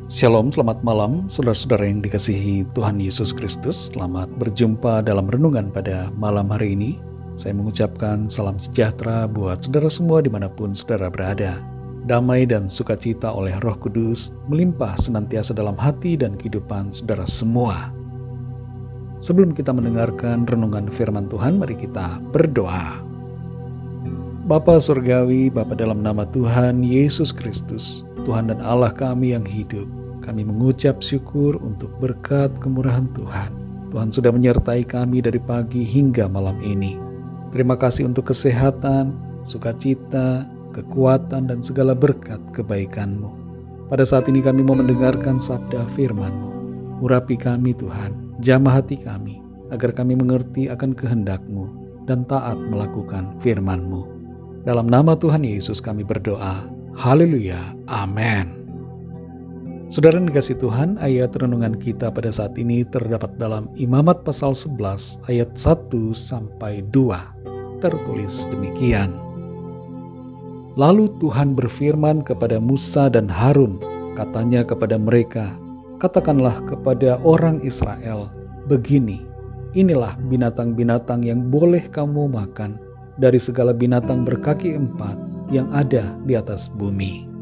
Shalom, selamat malam saudara-saudara yang dikasihi Tuhan Yesus Kristus. Selamat berjumpa dalam renungan pada malam hari ini. Saya mengucapkan salam sejahtera buat saudara semua dimanapun saudara berada. Damai dan sukacita oleh Roh Kudus melimpah senantiasa dalam hati dan kehidupan saudara semua. Sebelum kita mendengarkan renungan firman Tuhan, mari kita berdoa. Bapa Surgawi, Bapa dalam nama Tuhan Yesus Kristus, Tuhan dan Allah kami yang hidup, kami mengucap syukur untuk berkat kemurahan Tuhan. Tuhan sudah menyertai kami dari pagi hingga malam ini. Terima kasih untuk kesehatan, sukacita, kekuatan, dan segala berkat kebaikan-Mu. Pada saat ini kami mau mendengarkan sabda firman-Mu. Urapi kami Tuhan, jamah hati kami, agar kami mengerti akan kehendak-Mu dan taat melakukan firman-Mu. Dalam nama Tuhan Yesus kami berdoa. Haleluya. Amin. Saudara yang dikasihi Tuhan, ayat renungan kita pada saat ini terdapat dalam Imamat pasal 11 ayat 1-2. Tertulis demikian. Lalu Tuhan berfirman kepada Musa dan Harun, katanya kepada mereka, katakanlah kepada orang Israel, begini, inilah binatang-binatang yang boleh kamu makan dari segala binatang berkaki empat yang ada di atas bumi.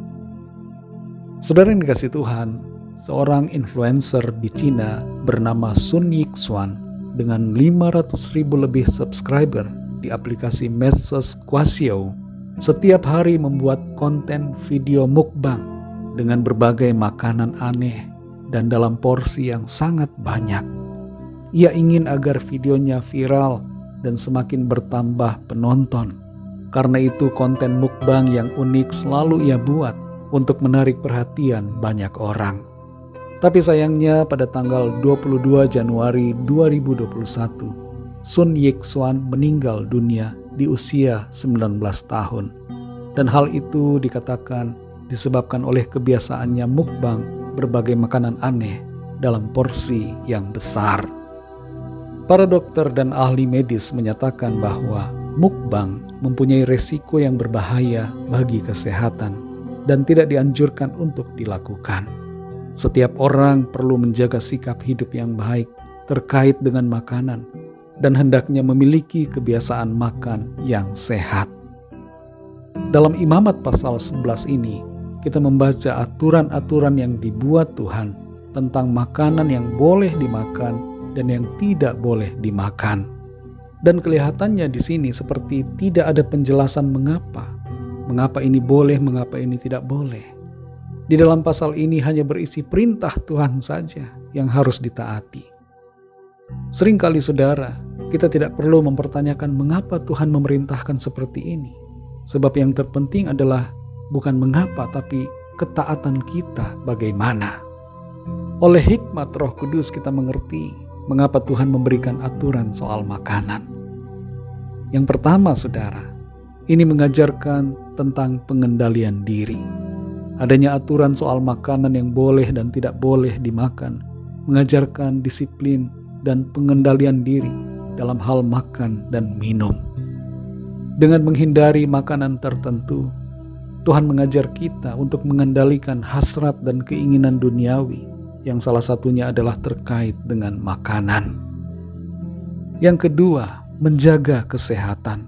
Saudara yang dikasihi Tuhan, seorang influencer di Cina bernama Sun Yixuan dengan 500.000 lebih subscriber di aplikasi medsos Kuaishou setiap hari membuat konten video mukbang dengan berbagai makanan aneh dan dalam porsi yang sangat banyak. Ia ingin agar videonya viral dan semakin bertambah penonton. Karena itu konten mukbang yang unik selalu ia buat untuk menarik perhatian banyak orang. Tapi sayangnya pada tanggal 22 Januari 2021, Sun Yixuan meninggal dunia di usia 19 tahun. Dan hal itu dikatakan disebabkan oleh kebiasaannya mukbang berbagai makanan aneh dalam porsi yang besar. Para dokter dan ahli medis menyatakan bahwa mukbang mempunyai resiko yang berbahaya bagi kesehatan dan tidak dianjurkan untuk dilakukan. Setiap orang perlu menjaga sikap hidup yang baik terkait dengan makanan dan hendaknya memiliki kebiasaan makan yang sehat. Dalam Imamat pasal 11 ini, kita membaca aturan-aturan yang dibuat Tuhan tentang makanan yang boleh dimakan dan yang tidak boleh dimakan. Dan kelihatannya di sini seperti tidak ada penjelasan mengapa ini boleh, mengapa ini tidak boleh. Di dalam pasal ini hanya berisi perintah Tuhan saja yang harus ditaati. Seringkali saudara, kita tidak perlu mempertanyakan mengapa Tuhan memerintahkan seperti ini. Sebab yang terpenting adalah bukan mengapa, tapi ketaatan kita bagaimana. Oleh hikmat Roh Kudus kita mengerti mengapa Tuhan memberikan aturan soal makanan. Yang pertama saudara, ini mengajarkan tentang pengendalian diri. Adanya aturan soal makanan yang boleh dan tidak boleh dimakan, mengajarkan disiplin dan pengendalian diri dalam hal makan dan minum. Dengan menghindari makanan tertentu, Tuhan mengajar kita untuk mengendalikan hasrat dan keinginan duniawi, yang salah satunya adalah terkait dengan makanan. Yang kedua, menjaga kesehatan.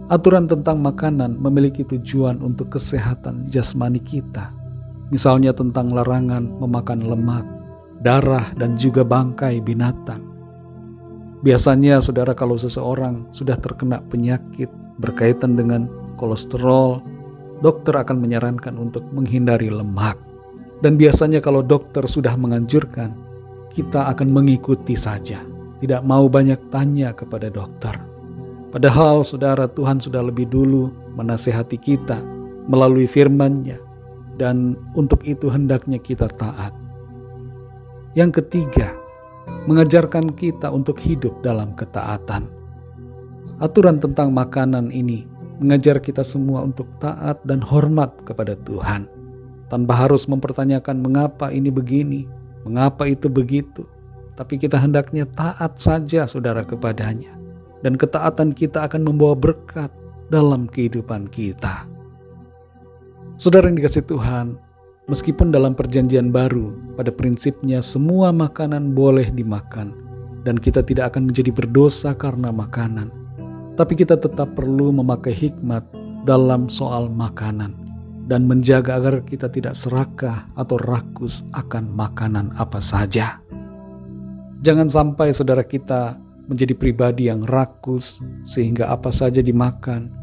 Aturan tentang makanan memiliki tujuan untuk kesehatan jasmani kita. Misalnya tentang larangan memakan lemak, darah, dan juga bangkai binatang. Biasanya saudara, kalau seseorang sudah terkena penyakit berkaitan dengan kolesterol, dokter akan menyarankan untuk menghindari lemak. Dan biasanya kalau dokter sudah menganjurkan, kita akan mengikuti saja. Tidak mau banyak tanya kepada dokter. Padahal saudara, Tuhan sudah lebih dulu menasihati kita melalui firman-Nya. Dan untuk itu hendaknya kita taat. Yang ketiga, mengajarkan kita untuk hidup dalam ketaatan. Aturan tentang makanan ini mengajar kita semua untuk taat dan hormat kepada Tuhan. Tanpa harus mempertanyakan mengapa ini begini, mengapa itu begitu. Tapi kita hendaknya taat saja saudara kepadanya. Dan ketaatan kita akan membawa berkat dalam kehidupan kita. Saudara yang dikasihi Tuhan, Meskipun dalam perjanjian baru, pada prinsipnya semua makanan boleh dimakan, dan kita tidak akan menjadi berdosa karena makanan. Tapi kita tetap perlu memakai hikmat dalam soal makanan, dan menjaga agar kita tidak serakah atau rakus akan makanan apa saja. Jangan sampai saudara kita menjadi pribadi yang rakus sehingga apa saja dimakan.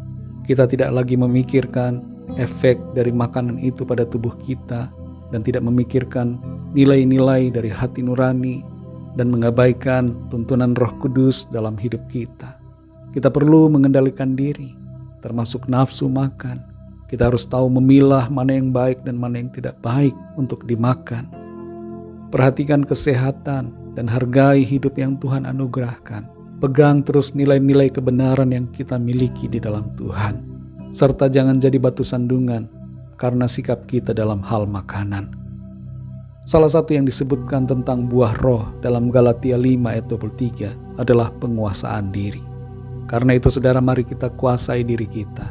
Kita tidak lagi memikirkan efek dari makanan itu pada tubuh kita dan tidak memikirkan nilai-nilai dari hati nurani dan mengabaikan tuntunan Roh Kudus dalam hidup kita. Kita perlu mengendalikan diri, termasuk nafsu makan. Kita harus tahu memilah mana yang baik dan mana yang tidak baik untuk dimakan. Perhatikan kesehatan dan hargai hidup yang Tuhan anugerahkan. Pegang terus nilai-nilai kebenaran yang kita miliki di dalam Tuhan. Serta jangan jadi batu sandungan karena sikap kita dalam hal makanan. Salah satu yang disebutkan tentang buah roh dalam Galatia 5 ayat 23 adalah penguasaan diri. Karena itu saudara, mari kita kuasai diri kita.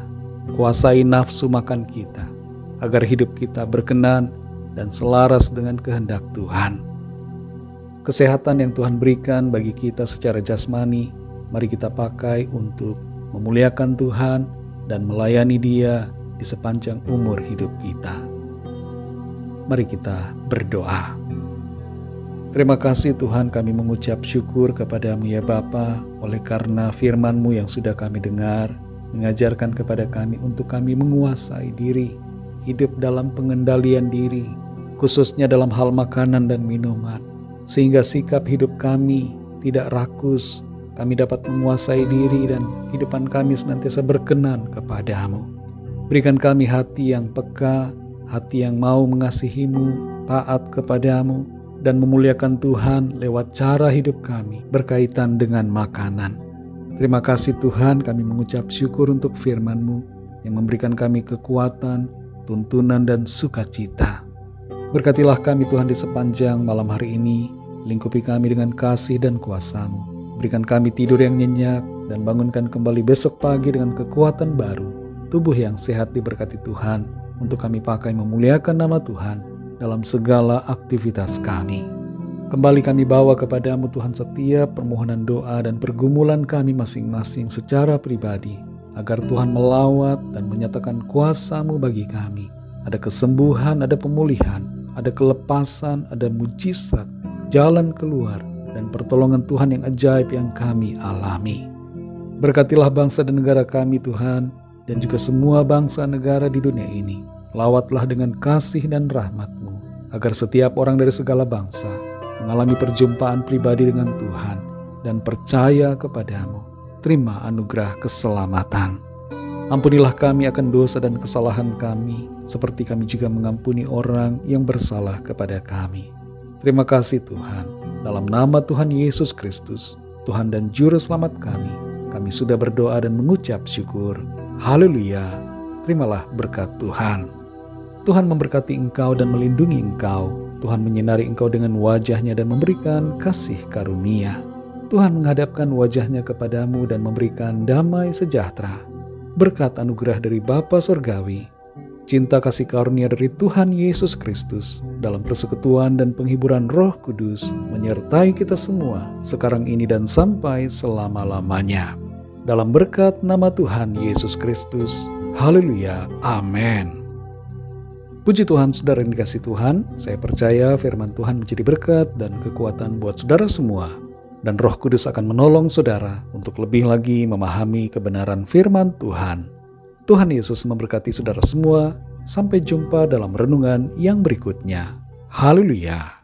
Kuasai nafsu makan kita, agar hidup kita berkenan dan selaras dengan kehendak Tuhan. Kesehatan yang Tuhan berikan bagi kita secara jasmani, mari kita pakai untuk memuliakan Tuhan dan melayani Dia di sepanjang umur hidup kita. Mari kita berdoa. Terima kasih Tuhan, kami mengucap syukur kepada-Mu ya Bapa, oleh karena firman-Mu yang sudah kami dengar, mengajarkan kepada kami untuk kami menguasai diri, hidup dalam pengendalian diri, khususnya dalam hal makanan dan minuman, sehingga sikap hidup kami tidak rakus, kami dapat menguasai diri dan kehidupan kami senantiasa berkenan kepada-Mu. Berikan kami hati yang peka, hati yang mau mengasihi-Mu, taat kepada-Mu, dan memuliakan Tuhan lewat cara hidup kami berkaitan dengan makanan. Terima kasih Tuhan, kami mengucap syukur untuk firman-Mu yang memberikan kami kekuatan, tuntunan, dan sukacita. Berkatilah kami Tuhan di sepanjang malam hari ini, lingkupi kami dengan kasih dan kuasa-Mu. Berikan kami tidur yang nyenyak dan bangunkan kembali besok pagi dengan kekuatan baru, tubuh yang sehat diberkati Tuhan, untuk kami pakai memuliakan nama Tuhan dalam segala aktivitas kami. Kembali kami bawa kepada-Mu Tuhan setiap permohonan doa dan pergumulan kami masing-masing secara pribadi, agar Tuhan melawat dan menyatakan kuasa-Mu bagi kami. Ada kesembuhan, ada pemulihan, ada kelepasan, ada mujizat, jalan keluar, dan pertolongan Tuhan yang ajaib yang kami alami. Berkatilah bangsa dan negara kami Tuhan, dan juga semua bangsa negara di dunia ini. Lawatlah dengan kasih dan rahmat-Mu, agar setiap orang dari segala bangsa mengalami perjumpaan pribadi dengan Tuhan dan percaya kepada-Mu. Terima anugerah keselamatan. Ampunilah kami akan dosa dan kesalahan kami, seperti kami juga mengampuni orang yang bersalah kepada kami. Terima kasih Tuhan. Dalam nama Tuhan Yesus Kristus, Tuhan dan Juru Selamat kami sudah berdoa dan mengucap syukur. Haleluya. Terimalah berkat Tuhan. Tuhan memberkati engkau dan melindungi engkau. Tuhan menyinari engkau dengan wajah-Nya dan memberikan kasih karunia. Tuhan menghadapkan wajah-Nya kepadamu dan memberikan damai sejahtera. Berkat anugerah dari Bapa Surgawi, cinta kasih karunia dari Tuhan Yesus Kristus, dalam persekutuan dan penghiburan Roh Kudus, menyertai kita semua, sekarang ini dan sampai selama-lamanya. Dalam berkat nama Tuhan Yesus Kristus. Haleluya. Amin. Puji Tuhan, saudara yang dikasihi Tuhan, saya percaya firman Tuhan menjadi berkat dan kekuatan buat saudara semua. Dan Roh Kudus akan menolong saudara untuk lebih lagi memahami kebenaran firman Tuhan. Tuhan Yesus memberkati saudara semua. Sampai jumpa dalam renungan yang berikutnya. Haleluya.